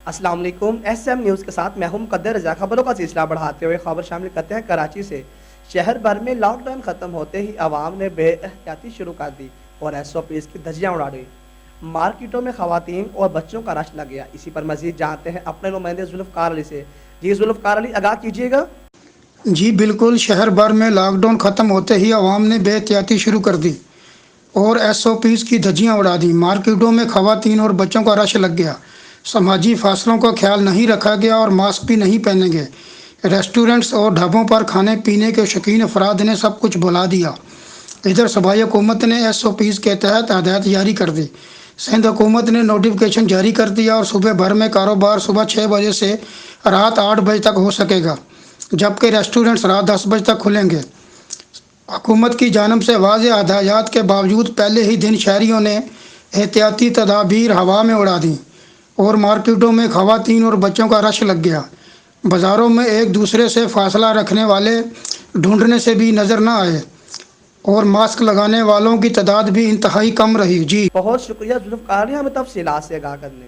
السلام علیکم S M news کے ساتھ میں ہوں مقدر رضا۔ خبروں کا سلسلہ بڑھاتے ہوئے خبر شامل کرتے ہیں کراچی سے۔ شہر بھر میں لاک ڈاؤن ختم ہوتے ہی عوام نے بے احتیاطی شروع کر دی اور ایس او پیز کی دھجیاں اڑا دی۔ مارکیٹوں میں خواتین اور بچوں کا رش لگ گیا۔ اسی پر مزید جانتے ہیں اپنے نمائندے ذوالفقار علی سے۔ جی ذوالفقار علی، آگاہ کیجیے گا۔ جی بالکل، شہر بھر میں لاک ڈاؤن ختم ہوتے ہی عوام نے بے احتیاطی شروع کر دی اور ایس او پیز کی دھجیاں اڑا دی۔ مارکیٹوں میں خواتین اور بچوں کا رش لگ گیا۔ سماجی فاصلوں کا خیال نہیں رکھا گیا اور ماسک بھی نہیں پہنے گئے۔ ریسٹورنٹس اور ڈھابوں پر کھانے پینے کے شوقین افراد نے سب کچھ بھلا دیا۔ ادھر صوبائی حکومت نے ایس او پیز کے تحت ہدایت جاری کر دی۔ سندھ حکومت نے نوٹیفکیشن جاری کر دیا اور صوبے بھر میں کاروبار صبح 6 بجے سے رات 8 بجے تک ہو سکے گا، جبکہ ریسٹورنٹس رات 10 بجے تک کھلیں گے۔ حکومت کی جانب سے واضح ہدایات کے باوجود پہلے ہی دن شہریوں نے احتیاطی تدابیر ہوا میں اڑا دیں اور مارکیٹوں میں خواتین اور بچوں کا رش لگ گیا۔ بازاروں میں ایک دوسرے سے فاصلہ رکھنے والے ڈھونڈنے سے بھی نظر نہ آئے اور ماسک لگانے والوں کی تعداد بھی انتہائی کم رہی۔ جی بہت شکریہ ذوالفقار علی ہمیں تفصیلات سے آگاہ کرنے